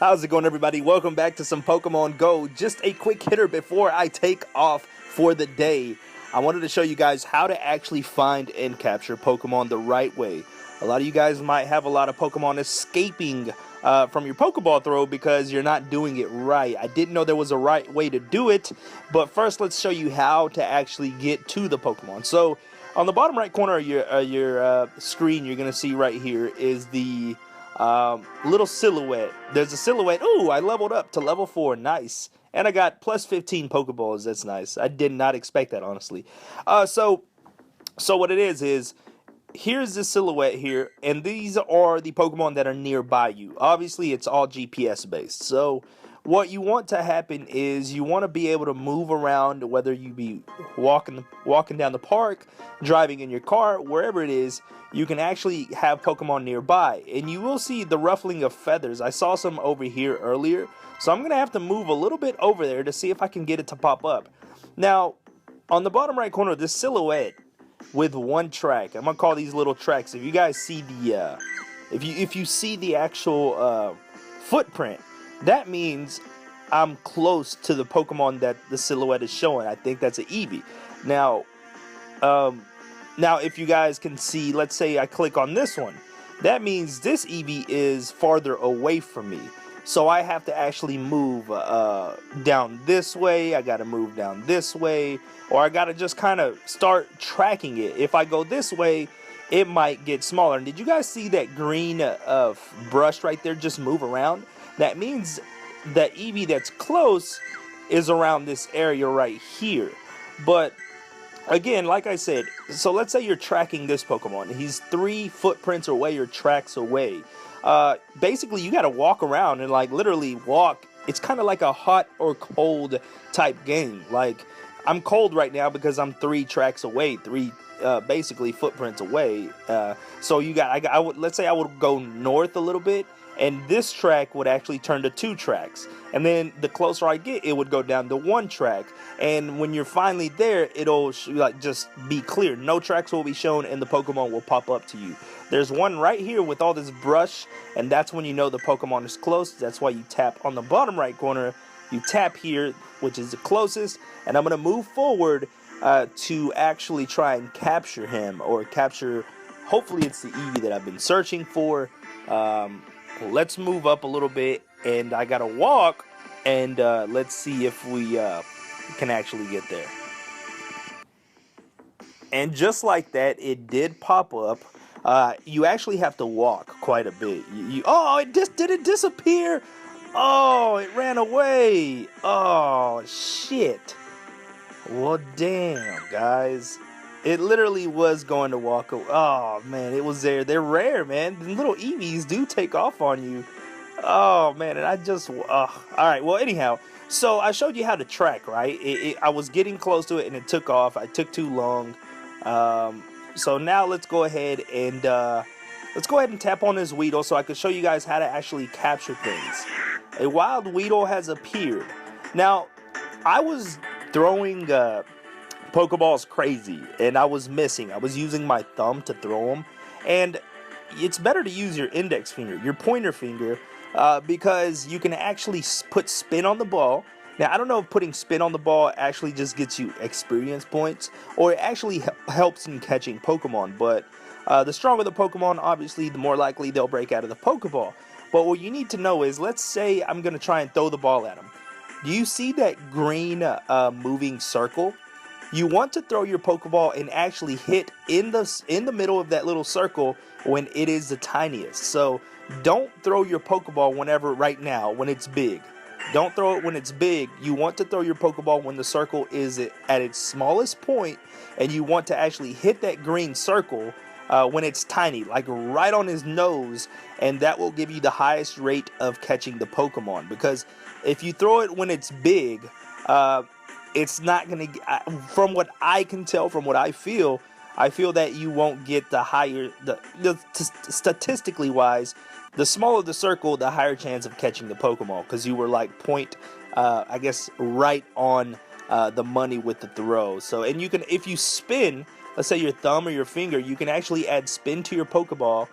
How's it going, everybody? Welcome back to some Pokemon Go. Just a quick hitter before I take off for the day. I wanted to show you guys how to actually find and capture Pokemon the right way. A lot of you guys might have a lot of Pokemon escaping from your Pokeball throw because you're not doing it right. I didn't know there was a right way to do it, but first let's show you how to actually get to the Pokemon. So on the bottom right corner of your screen, you're going to see right here is the little silhouette. There's a silhouette. Ooh, I leveled up to level 4. Nice. And I got plus 15 Pokeballs. That's nice. I did not expect that, honestly. So what it is here's the silhouette here, and these are the Pokemon that are nearby you. Obviously, it's all GPS based. So what you want to happen is you want to be able to move around, whether you be walking down the park, driving in your car, wherever it is. You can actually have Pokemon nearby, and you will see the ruffling of feathers. I saw some over here earlier, so I'm gonna have to move a little bit over there to see if I can get it to pop up. Now, on the bottom right corner, this silhouette with one track. I'm gonna call these little tracks. If you guys see the, if you see the actual footprint, that means I'm close to the Pokemon that the silhouette is showing. I think that's an Eevee. Now, if you guys can see, let's say I click on this one, that means this Eevee is farther away from me. So I have to actually move down this way, I gotta move down this way, or I gotta just kind of start tracking it. If I go this way, it might get smaller. And did you guys see that green brush right there just move around? That means that Eevee that's close is around this area right here. But again, like I said, so let's say you're tracking this Pokemon. He's 3 footprints away or tracks away. Basically, you gotta walk around and like literally walk. It's kind of like a hot or cold type game. Like, I'm cold right now because I'm 3 tracks away, 3 basically footprints away. So you got, let's say I would go north a little bit, and this track would actually turn to 2 tracks. And then the closer I get, it would go down to 1 track. And when you're finally there, it'll like just be clear. No tracks will be shown, and the Pokemon will pop up to you. There's one right here with all this brush, and that's when you know the Pokemon is close. That's why you tap on the bottom right corner. You tap here, which is the closest, and I'm going to move forward to actually try and capture him, or capture, hopefully it's the Eevee that I've been searching for. Let's move up a little bit, and I gotta walk, and let's see if we can actually get there. And just like that, it did pop up. You actually have to walk quite a bit. Oh, it just didn't disappear. Oh, it ran away. Oh, shit. Well, damn, guys. It literally was going to walk away. Oh, man, it was there. They're rare, man. The little Eevees do take off on you. Oh, man, and I just... all right, well, anyhow, so I showed you how to track, right? I was getting close to it, and it took off. I took too long. So now let's go ahead and tap on this Weedle so I can show you guys how to actually capture things. A wild Weedle has appeared. Now, I was throwing... Pokeballs crazy, and I was missing. I was using my thumb to throw them, and it's better to use your index finger, your pointer finger, because you can actually put spin on the ball. Now, I don't know if putting spin on the ball actually just gets you experience points, or it actually helps in catching Pokemon, but the stronger the Pokemon, obviously, the more likely they'll break out of the Pokeball. But what you need to know is, let's say I'm going to try and throw the ball at them. Do you see that green moving circle? You want to throw your Pokeball and actually hit in the middle of that little circle when it is the tiniest. So don't throw your Pokeball right now when it's big. Don't throw it when it's big. You want to throw your Pokeball when the circle is at its smallest point, and you want to actually hit that green circle when it's tiny, like right on his nose, and that will give you the highest rate of catching the Pokemon. Because if you throw it when it's big, it's not going to, from what I can tell, from what I feel that you won't get the higher, statistically wise, the smaller the circle, the higher chance of catching the Pokemon, because you were like I guess, right on the money with the throw. So, and you can, if you spin, let's say your thumb or your finger, you can actually add spin to your Pokeball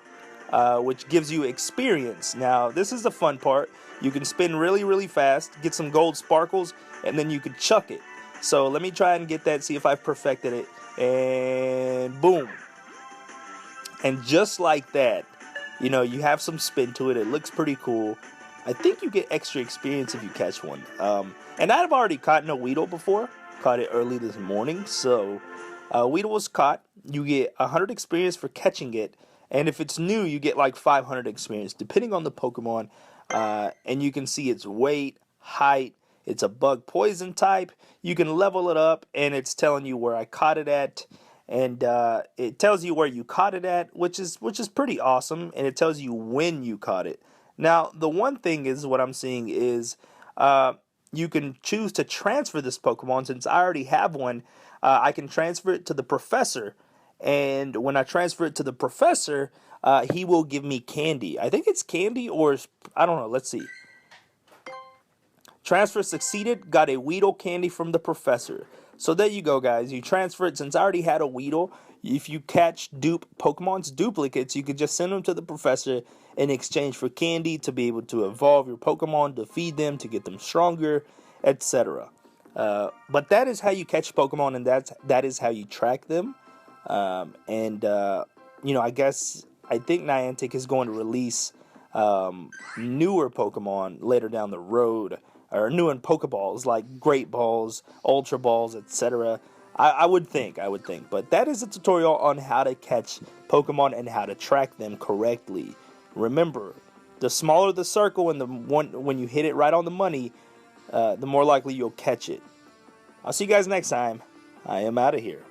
which gives you experience. Now, this is the fun part. You can spin really, really fast, get some gold sparkles, and then you can chuck it. So let me try and get that, see if I've perfected it. And boom. And just like that, you have some spin to it. It looks pretty cool. I think you get extra experience if you catch one. And I've already caught a Weedle before. Caught it early this morning. So Weedle was caught. You get 100 experience for catching it. And if it's new, you get like 500 experience, depending on the Pokemon. And you can see its weight, height. It's a bug poison type. You can level it up, and it's telling you where I caught it at. And it tells you where you caught it at, which is pretty awesome. And it tells you when you caught it. Now, the one thing is what I'm seeing is you can choose to transfer this Pokemon. Since I already have one, I can transfer it to the professor. And when I transfer it to the professor, he will give me candy. I think it's candy or I don't know. Let's see. Transfer succeeded. Got a Weedle candy from the professor. So there you go, guys. You transfer it. Since I already had a Weedle, if you catch Pokemon's duplicates, you could just send them to the professor in exchange for candy to be able to evolve your Pokemon, to feed them, to get them stronger, etc. But that is how you catch Pokemon, and that is how you track them. I think Niantic is going to release newer Pokemon later down the road, or new in Pokeballs like Great Balls, Ultra Balls, etc. I would think, but that is a tutorial on how to catch Pokemon and how to track them correctly. Remember, the smaller the circle and when you hit it right on the money, the more likely you'll catch it. I'll see you guys next time. I am out of here.